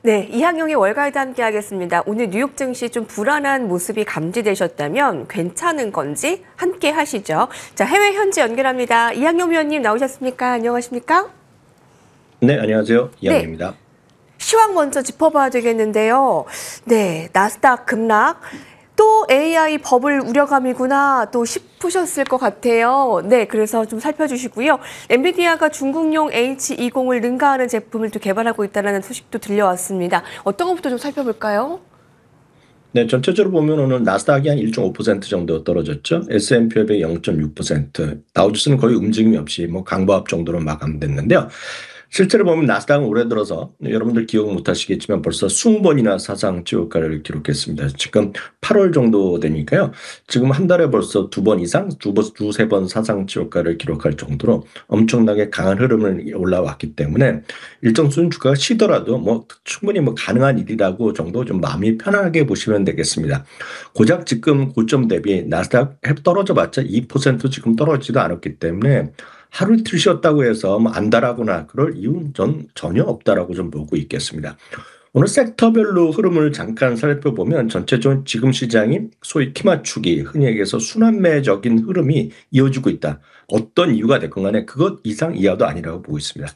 네, 이항용의 월가이드 함께 하겠습니다. 오늘 뉴욕 증시 좀 불안한 모습이 감지되셨다면 괜찮은 건지 함께 하시죠. 자, 해외 현지 연결합니다. 이항용 위원님 나오셨습니까? 안녕하십니까? 네, 안녕하세요. 이항용입니다. 네, 시황 먼저 짚어봐야 되겠는데요. 네, 나스닥 급락. 또 AI 버블 우려감이구나 또 싶으셨을 것 같아요. 네, 그래서 좀 살펴주시고요. 엔비디아가 중국용 H20을 능가하는 제품을 또 개발하고 있다는 소식도 들려왔습니다. 어떤 것부터 좀 살펴볼까요? 네, 전체적으로 보면 오늘 나스닥이 한 1.5% 정도 떨어졌죠. S&P 500이 0.6%, 다우지수는 거의 움직임이 없이 뭐 강보합 정도로 마감됐는데요. 실제로 보면 나스닥은 올해 들어서 여러분들 기억 못 하시겠지만 벌써 20번이나 사상 최고가를 기록했습니다. 지금 8월 정도 되니까요. 지금 한 달에 벌써 2번 이상, 두세 번 사상 최고가를 기록할 정도로 엄청나게 강한 흐름을 올라왔기 때문에 일정 수준 주가가 쉬더라도 뭐 충분히 뭐 가능한 일이라고 정도 좀 마음이 편하게 보시면 되겠습니다. 고작 지금 고점 대비 나스닥 떨어져 봤자 2% 지금 떨어지지도 않았기 때문에 하루 이틀 쉬었다고 해서 뭐 안달하거나 그럴 이유는 전혀 없다라고 좀 보고 있겠습니다. 오늘 섹터별로 흐름을 잠깐 살펴보면 전체적으로 지금 시장이 소위 키 맞추기, 흔히 얘기해서 순환매적인 흐름이 이어지고 있다. 어떤 이유가 됐건 간에 그것 이상 이하도 아니라고 보고 있습니다.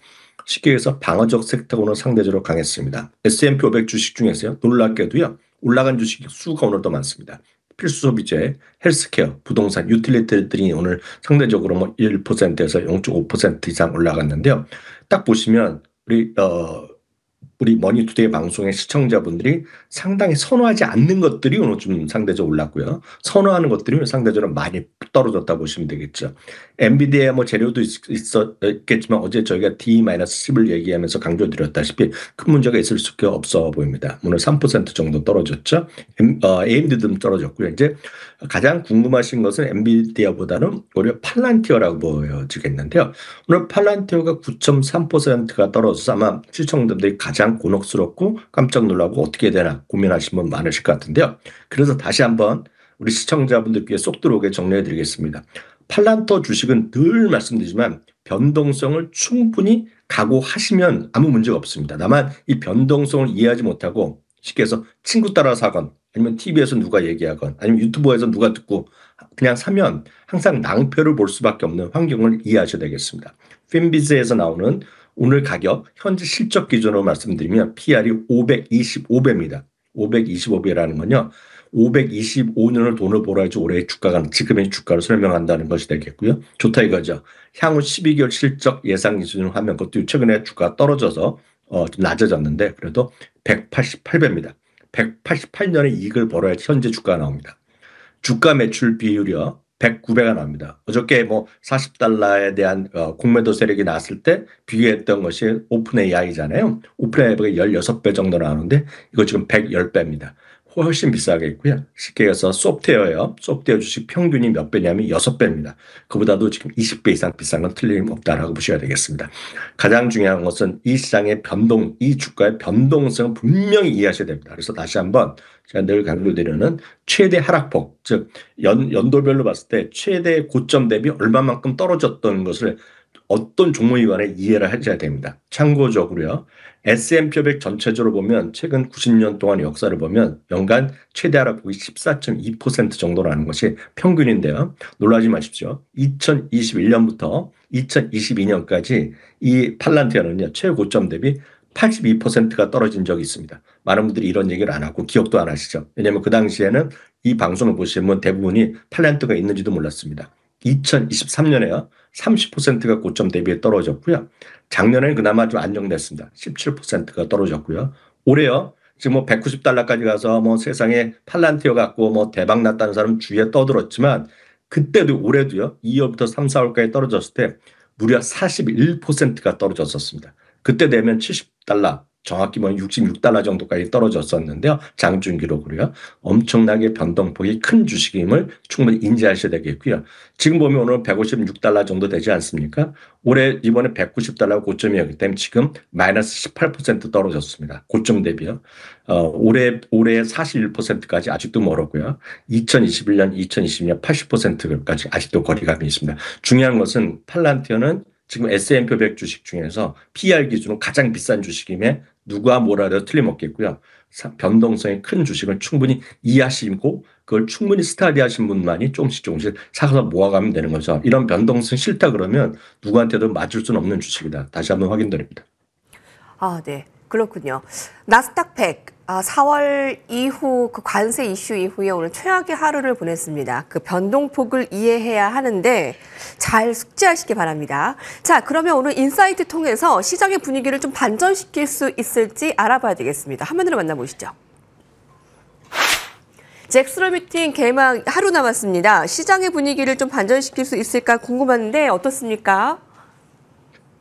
쉽게 해서 방어적 섹터가 오늘 상대적으로 강했습니다. S&P 500 주식 중에서요. 놀랍게도요. 올라간 주식 수가 오늘 더 많습니다. 필수 소비재, 헬스케어, 부동산, 유틸리티들이 오늘 상대적으로 뭐 1%에서 0.5% 이상 올라갔는데요. 딱 보시면 우리 머니투데이 방송의 시청자분들이 상당히 선호하지 않는 것들이 오늘 좀 상대적으로 올랐고요. 선호하는 것들이 상대적으로 많이 떨어졌다 보시면 되겠죠. 엔비디아 뭐 재료도 있겠지만 어제 저희가 D-10을 얘기하면서 강조드렸다시피 큰 문제가 있을 수밖에 없어 보입니다. 오늘 3% 정도 떨어졌죠. AMD도 떨어졌고요. 이제 가장 궁금하신 것은 엔비디아보다는 오히려 팔란티어라고 보여지겠는데요. 오늘 팔란티어가 9.3%가 떨어져서 아마 시청자들이 가장 곤혹스럽고 깜짝 놀라고 어떻게 되나 고민하신 분 많으실 것 같은데요. 그래서 다시 한번 우리 시청자분들께 쏙 들어오게 정리해 드리겠습니다. 팔란터 주식은 늘 말씀드리지만 변동성을 충분히 각오하시면 아무 문제가 없습니다. 다만 이 변동성을 이해하지 못하고 쉽게 해서 친구 따라 사건 아니면 TV에서 누가 얘기하건 아니면 유튜브에서 누가 듣고 그냥 사면 항상 낭패를 볼 수밖에 없는 환경을 이해하셔야 되겠습니다. 핀비즈에서 나오는 오늘 가격 현재 실적 기준으로 말씀드리면 PR이 525배입니다. 525배라는 건요. 525년을 돈을 벌어야지 올해의 주가가 지금의 주가를 설명한다는 것이 되겠고요. 좋다 이거죠. 향후 12개월 실적 예상 기준으로 하면 그것도 최근에 주가가 떨어져서 좀 낮아졌는데 그래도 188배입니다. 188년의 이익을 벌어야지 현재 주가가 나옵니다. 주가 매출 비율이요. 109배가 나옵니다. 어저께 뭐 40달러에 대한 공매도 세력이 나왔을 때 비교했던 것이 오픈 AI잖아요. 오픈 AI가 16배 정도 나오는데 이거 지금 110배입니다. 훨씬 비싸겠고요. 쉽게 해서 소프트웨어요. 소프트웨어 주식 평균이 몇 배냐면 6배입니다. 그보다도 지금 20배 이상 비싼 건 틀림없다라고 보셔야 되겠습니다. 가장 중요한 것은 이 시장의 변동, 이 주가의 변동성을 분명히 이해하셔야 됩니다. 그래서 다시 한번 제가 늘 강조드리는 최대 하락폭, 즉 연도별로 봤을 때 최대 고점 대비 얼마만큼 떨어졌던 것을 어떤 종목에 관해 이해를 하셔야 됩니다. 참고적으로요. S&P 500 전체적으로 보면 최근 90년 동안 역사를 보면 연간 최대 하락폭이 14.2% 정도라는 것이 평균인데요. 놀라지 마십시오. 2021년부터 2022년까지 이 팔란티아는요. 최고점 대비 82%가 떨어진 적이 있습니다. 많은 분들이 이런 얘기를 안 하고 기억도 안 하시죠. 왜냐하면 그 당시에는 이 방송을 보시면 대부분이 팔란티아가 있는지도 몰랐습니다. 2023년에요. 30%가 고점 대비에 떨어졌고요. 작년에는 그나마 좀 안정됐습니다. 17%가 떨어졌고요. 올해요. 지금 뭐 190달러까지 가서 뭐 세상에 팔란티어 갖고 뭐 대박 났다는 사람 주위에 떠들었지만 그때도 올해도요. 2월부터 3, 4월까지 떨어졌을 때 무려 41%가 떨어졌었습니다. 그때 되면 70달러, 정확히 뭐 66달러 정도까지 떨어졌었는데요. 장중 기록으로요. 엄청나게 변동폭이 큰 주식임을 충분히 인지하셔야 되겠고요. 지금 보면 오늘 156달러 정도 되지 않습니까? 올해 이번에 190달러 고점이었기 때문에 지금 마이너스 18% 떨어졌습니다. 고점 대비요. 올해 41%까지 아직도 멀었고요. 2021년, 2022년 80%까지 아직도 거리감이 있습니다. 중요한 것은 팔란티어는 지금 S&P 500 주식 중에서 PR 기준으로 가장 비싼 주식임에 누가 뭐라 해도 틀림없겠고요. 변동성이 큰 주식을 충분히 이해하시고 그걸 충분히 스타디하신 분만이 조금씩 사서 모아가면 되는 거죠. 이런 변동성 싫다 그러면 누구한테도 맞을 수는 없는 주식이다. 다시 한번 확인드립니다. 아, 네. 그렇군요. 나스닥 100, 4월 이후 그 관세 이슈 이후에 오늘 최악의 하루를 보냈습니다. 그 변동폭을 이해해야 하는데 잘 숙지하시기 바랍니다. 자, 그러면 오늘 인사이트 통해서 시장의 분위기를 좀 반전시킬 수 있을지 알아봐야 되겠습니다. 화면으로 만나보시죠. 잭스로 미팅 개막 하루 남았습니다. 시장의 분위기를 좀 반전시킬 수 있을까 궁금한데 어떻습니까?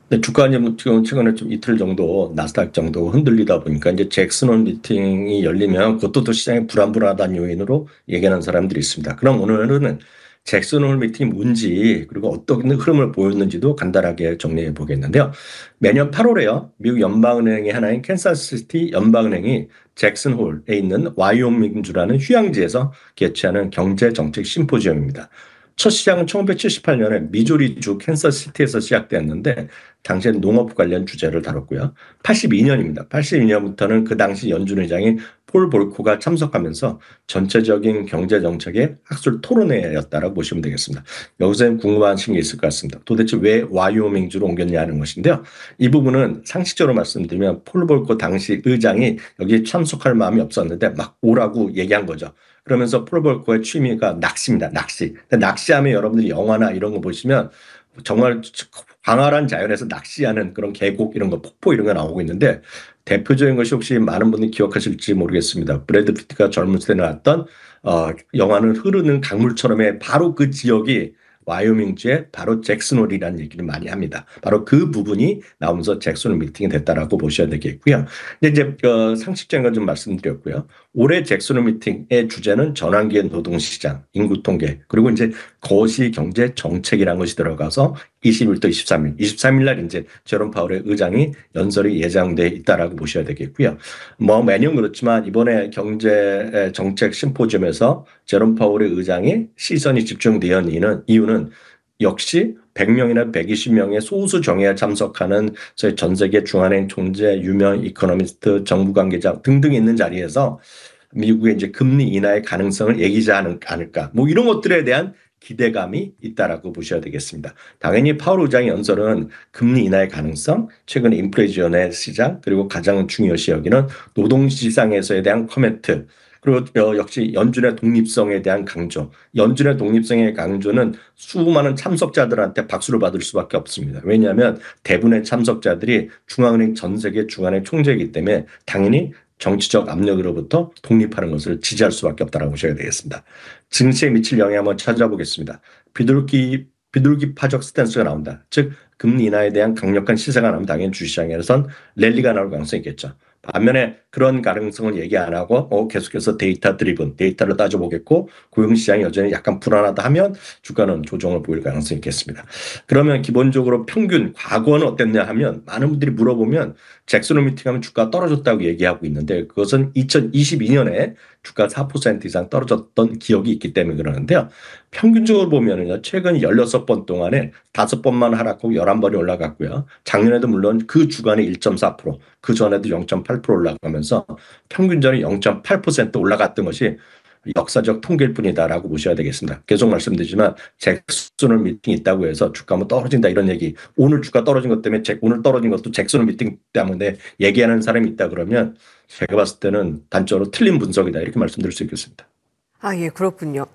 네, 주가는 최근에 좀 이틀 정도 나스닥 정도 흔들리다 보니까 이제 잭슨홀 미팅이 열리면 그것도 또 시장이 불안불안하다는 요인으로 얘기하는 사람들이 있습니다. 그럼 오늘은 잭슨홀 미팅이 뭔지 그리고 어떤 흐름을 보였는지도 간단하게 정리해 보겠는데요. 매년 8월에요. 미국 연방은행의 하나인 캔사스시티 연방은행이 잭슨홀에 있는 와이오밍주라는 휴양지에서 개최하는 경제정책 심포지엄입니다. 첫 시작은 1978년에 미조리주 캔서시티에서 시작되었는데 당시엔 농업 관련 주제를 다뤘고요. 82년입니다. 82년부터는 그 당시 연준 의장인 폴 볼코가 참석하면서 전체적인 경제 정책의 학술 토론회였다라고 보시면 되겠습니다. 여기서 궁금하신 게 있을 것 같습니다. 도대체 왜 와이오밍주로 옮겼냐 하는 것인데요. 이 부분은 상식적으로 말씀드리면 폴 볼코 당시 의장이 여기에 참석할 마음이 없었는데 막 오라고 얘기한 거죠. 그러면서 폴 볼코의 취미가 낚시입니다. 낚시. 낚시하면 여러분들이 영화나 이런 거 보시면 정말 광활한 자연에서 낚시하는 그런 계곡 이런 거 폭포 이런 거 나오고 있는데 대표적인 것이 혹시 많은 분들이 기억하실지 모르겠습니다. 브래드 피트가 젊을 때 나왔던 영화는 흐르는 강물처럼의 바로 그 지역이 와이오밍주의 바로 잭슨홀이라는 얘기를 많이 합니다. 바로 그 부분이 나오면서 잭슨홀 미팅이 됐다라고 보셔야 되겠고요. 근데 이제 상식적인 건 좀 말씀드렸고요. 올해 잭슨홀 미팅의 주제는 전환기의 노동시장, 인구 통계, 그리고 이제 거시 경제 정책이라는 것이 들어가서 20일부터 23일 날 이제 제롬 파월의 의장이 연설이 예정돼 있다라고 보셔야 되겠고요. 뭐 매년 그렇지만 이번에 경제 정책 심포지엄에서 제롬 파월의 의장이 시선이 집중되는 이유는 역시 100명이나 120명의 소수 정예에 참석하는 전 세계 중앙은행 총재, 유명 이코노미스트, 정부 관계자 등등이 있는 자리에서 미국의 이제 금리 인하의 가능성을 얘기하지 않을까. 뭐 이런 것들에 대한 기대감이 있다라고 보셔야 되겠습니다. 당연히 파월 의장의 연설은 금리 인하의 가능성, 최근 인플레이션의 시장, 그리고 가장 중요시 여기는 노동시장에서에 대한 코멘트, 그리고 역시 연준의 독립성에 대한 강조. 연준의 독립성의 강조는 수많은 참석자들한테 박수를 받을 수밖에 없습니다. 왜냐하면 대부분의 참석자들이 중앙은행 전 세계 중앙은행 총재이기 때문에 당연히 정치적 압력으로부터 독립하는 것을 지지할 수밖에 없다고 보셔야 되겠습니다. 증시에 미칠 영향 한번 찾아보겠습니다. 비둘기파적 스탠스가 나온다. 즉 금리 인하에 대한 강력한 시세가 나오면 당연히 주시장에선 랠리가 나올 가능성이 있겠죠. 반면에 그런 가능성을 얘기 안 하고 계속해서 데이터 드리븐, 데이터를 따져보겠고 고용시장이 여전히 약간 불안하다 하면 주가는 조정을 보일 가능성이 있겠습니다. 그러면 기본적으로 평균 과거는 어땠냐 하면 많은 분들이 물어보면 잭슨홀 미팅하면 주가 떨어졌다고 얘기하고 있는데 그것은 2022년에 주가 4% 이상 떨어졌던 기억이 있기 때문에 그러는데요. 평균적으로 보면은요, 최근 16번 동안에 5번만 하락하고 11번이 올라갔고요. 작년에도 물론 그 주간에 1.4%, 그 전에도 0.8% 올라가면서 평균적으로 0.8% 올라갔던 것이 역사적 통계일 뿐이다라고 보셔야 되겠습니다. 계속 말씀드리지만 잭슨홀 미팅이 있다고 해서 주가 뭐 떨어진다 이런 얘기, 오늘 주가 떨어진 것 때문에 오늘 떨어진 것도 잭슨홀 미팅 때문에 얘기하는 사람이 있다 그러면 제가 봤을 때는 단적으로 틀린 분석이다 이렇게 말씀드릴 수 있겠습니다. 아, 예, 그렇군요.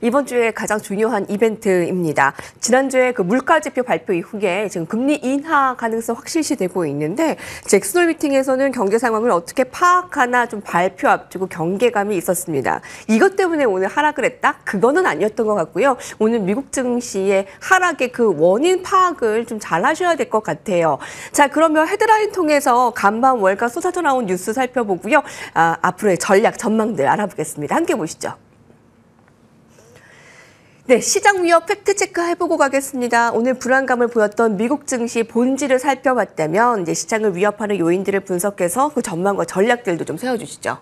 이번 주에 가장 중요한 이벤트입니다. 지난주에 그 물가지표 발표 이후에 지금 금리 인하 가능성 확실시되고 있는데 잭슨홀 미팅에서는 경제 상황을 어떻게 파악하나 좀 발표 앞두고 경계감이 있었습니다. 이것 때문에 오늘 하락을 했다? 그거는 아니었던 것 같고요. 오늘 미국 증시의 하락의 그 원인 파악을 좀 잘 하셔야 될 것 같아요. 자, 그러면 헤드라인 통해서 간밤 월가 쏟아져 나온 뉴스 살펴보고요. 앞으로의 전략 전망들 알아보겠습니다. 함께 보시죠. 네, 시장 위협 팩트체크 해보고 가겠습니다. 오늘 불안감을 보였던 미국 증시 본질을 살펴봤다면 이제 시장을 위협하는 요인들을 분석해서 그 전망과 전략들도 좀 세워주시죠.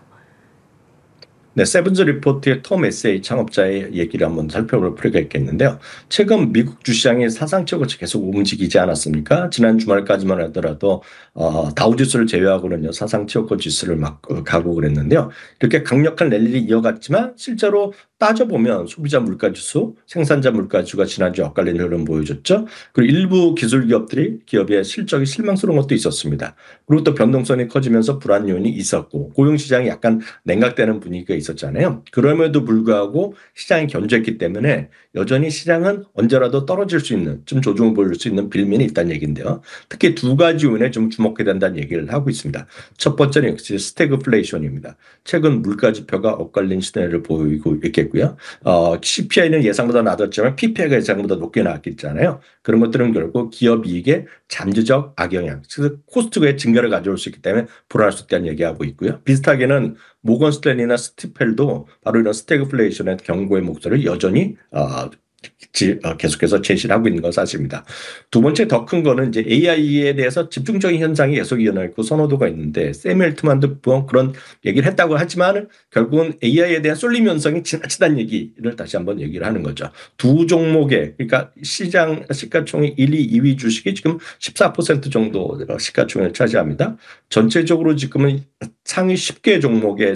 네, 세븐즈 리포트의 톰 에세이 창업자의 얘기를 한번 살펴볼 필요가 있겠는데요. 최근 미국 주시장이 사상적으로 계속 움직이지 않았습니까? 지난 주말까지만 하더라도 다우지수를 제외하고는요 사상 최고가 지수를 막 가고 그랬는데요. 이렇게 강력한 랠리를 이어갔지만 실제로 따져보면 소비자 물가지수, 생산자 물가지수가 지난주 엇갈린 흐름 보여줬죠. 그리고 일부 기술 기업의 실적이 실망스러운 것도 있었습니다. 그리고 또 변동성이 커지면서 불안 요인이 있었고 고용시장이 약간 냉각되는 분위기가 있었잖아요. 그럼에도 불구하고 시장이 견조했기 때문에 여전히 시장은 언제라도 떨어질 수 있는 좀 조정을 보일 수 있는 빌미는 있다는 얘기인데요. 특히 두 가지 요인에 좀 주목해야 된다는 얘기를 하고 있습니다. 첫 번째는 역시 스태그플레이션입니다. 최근 물가 지표가 엇갈린 시대를 보이고 있겠고요. CPI는 예상보다 낮았지만 PPI가 예상보다 높게 나왔겠잖아요. 그런 것들은 결국 기업 이익에 잠재적 악영향, 즉 코스트의 증가를 가져올 수 있기 때문에 불안할 수 있다는 얘기하고 있고요. 비슷하게는 모건 스탠리나 스티펠도 바로 이런 스태그플레이션의 경고의 목소리를 여전히 계속해서 제시를 하고 있는 건 사실입니다. 두 번째 더 큰 거는 이제 AI에 대해서 집중적인 현상이 계속 일어나고 선호도가 있는데 샘 헬트만도 뭐 그런 얘기를 했다고 하지만 결국은 AI에 대한 쏠림 현상이 지나치다는 얘기를 다시 한번 얘기를 하는 거죠. 두 종목의 그러니까 시장 시가총액 1, 2, 2위 주식이 지금 14% 정도 시가총액을 차지합니다. 전체적으로 지금은 상위 10개 종목의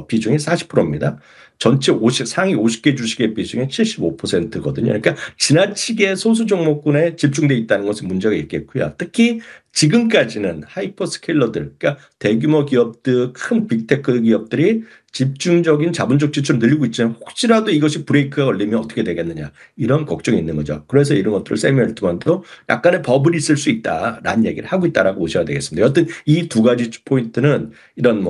비중이 40%입니다. 전체 상위 50개 주식의 비중이 75%거든요. 그러니까 지나치게 소수 종목군에 집중돼 있다는 것은 문제가 있겠고요. 특히 지금까지는 하이퍼스케일러들, 그러니까 대규모 기업들, 큰 빅테크 기업들이 집중적인 자본적 지출을 늘리고 있지만 혹시라도 이것이 브레이크가 걸리면 어떻게 되겠느냐 이런 걱정이 있는 거죠. 그래서 이런 것들을 세뮤얼 트만도 약간의 버블이 있을 수 있다라는 얘기를 하고 있다라고 보셔야 되겠습니다. 여튼 이 두 가지 포인트는 이런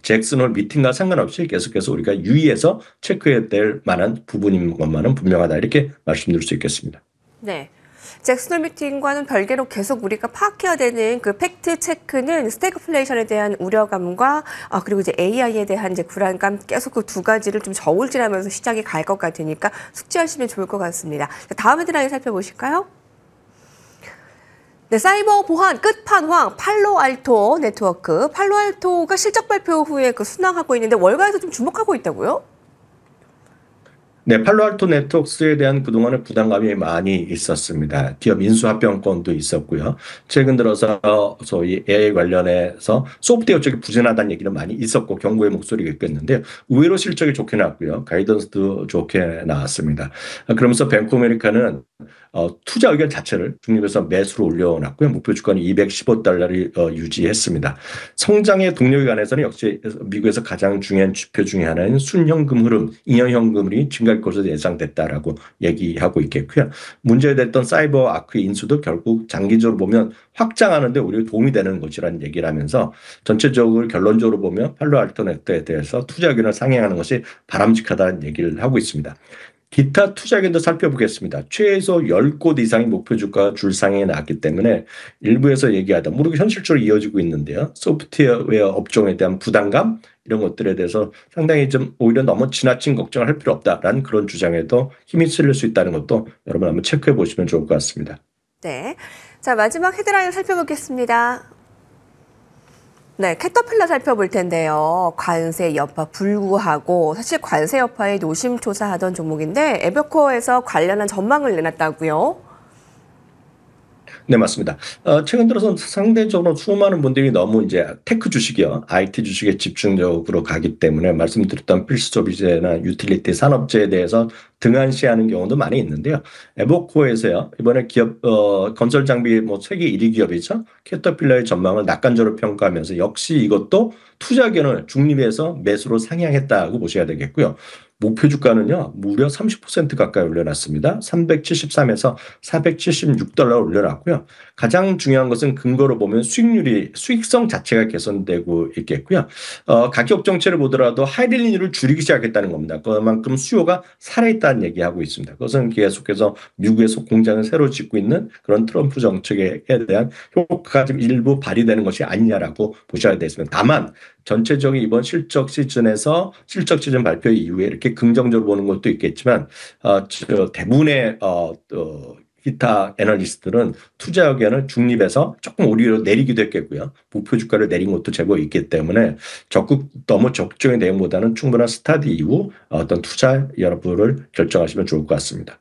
잭슨홀 미팅과 상관없이 계속해서 우리가 유의해서 체크해야 될 만한 부분인 것만은 분명하다 이렇게 말씀드릴 수 있겠습니다. 네. 잭슨홀 미팅과는 별개로 계속 우리가 파악해야 되는 그 팩트 체크는 스태그플레이션에 대한 우려감과 그리고 이제 AI에 대한 이제 불안감 계속 그 두 가지를 좀 저울질하면서 시장이 갈 것 같으니까 숙지하시면 좋을 것 같습니다. 다음 헤드라인 살펴보실까요? 네, 사이버 보안 끝판왕 팔로알토 네트워크. 팔로알토가 실적 발표 후에 그 순항하고 있는데 월가에서 좀 주목하고 있다고요? 네, 팔로알토 네트워크스에 대한 그동안의 부담감이 많이 있었습니다. 기업 인수합병권도 있었고요. 최근 들어서 소위 AI 관련해서 소프트웨어 쪽이 부진하다는 얘기는 많이 있었고 경고의 목소리가 있겠는데요. 의외로 실적이 좋게 나왔고요. 가이던스도 좋게 나왔습니다. 그러면서 뱅크 오브 아메리카는 투자 의견 자체를 중립에서 매수로 올려놨고요. 목표 주가는 $215를 유지했습니다. 성장의 동력에 관해서는 역시 미국에서 가장 중요한 지표 중에 하나인 순현금 흐름, 잉여현금이 증가할 것으로 예상됐다라고 얘기하고 있겠고요. 문제됐던 사이버 아크 인수도 결국 장기적으로 보면 확장하는 데 오히려 도움이 되는 것이라는 얘기를 하면서 전체적으로 결론적으로 보면 팔로알토 네트워크에 대해서 투자 의견을 상향하는 것이 바람직하다는 얘기를 하고 있습니다. 기타 투자 의견도 살펴보겠습니다. 최소 10곳 이상의 목표 주가 줄상에 나왔기 때문에 일부에서 얘기하다 모르게 현실적으로 이어지고 있는데요. 소프트웨어 업종에 대한 부담감 이런 것들에 대해서 상당히 좀 오히려 너무 지나친 걱정을 할 필요 없다라는 그런 주장에도 힘이 실릴 수 있다는 것도 여러분 한번 체크해 보시면 좋을 것 같습니다. 네. 자, 마지막 헤드라인 살펴보겠습니다. 네, 캐터필러 살펴볼 텐데요. 관세 여파 불구하고 사실 관세 여파에 노심초사하던 종목인데 에버코어에서 관련한 전망을 내놨다고요? 네, 맞습니다. 최근 들어서 상대적으로 수많은 분들이 너무 이제 테크 주식이요, IT 주식에 집중적으로 가기 때문에 말씀드렸던 필수 소비재나 유틸리티 산업재에 대해서 등한시하는 경우도 많이 있는데요. 에버코어에서요, 이번에 기업, 건설 장비 세계 1위 기업이죠. 캐터필러의 전망을 낙관적으로 평가하면서 역시 이것도 투자 의견을 중립에서 매수로 상향했다고 보셔야 되겠고요. 목표 주가는요, 무려 30% 가까이 올려놨습니다. 373에서 $476 올려놨고요. 가장 중요한 것은 근거로 보면 수익성 자체가 개선되고 있겠고요. 가격 정체를 보더라도 하이릴리니를 줄이기 시작했다는 겁니다. 그만큼 수요가 살아있다는 얘기하고 있습니다. 그것은 계속해서 미국에서 공장을 새로 짓고 있는 그런 트럼프 정책에 대한 효과가 좀 일부 발휘되는 것이 아니냐라고 보셔야 되겠습니다. 다만 전체적인 이번 실적 시즌 발표 이후에 이렇게 긍정적으로 보는 것도 있겠지만 대부분의 기타 애널리스트들은 투자 의견을 중립에서 조금 오히려 내리기도 했겠고요. 목표 주가를 내린 것도 제법 있기 때문에 너무 적극적인 내용보다는 충분한 스타디 이후 어떤 투자 여부를 결정하시면 좋을 것 같습니다.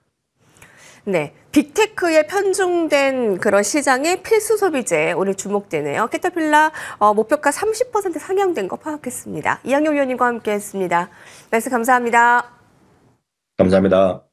네, 빅테크에 편중된 그런 시장의 필수 소비재 오늘 주목되네요. 캐터필라 목표가 30% 상향된 거 파악했습니다. 이항용 위원님과 함께했습니다. 말씀 감사합니다. 감사합니다.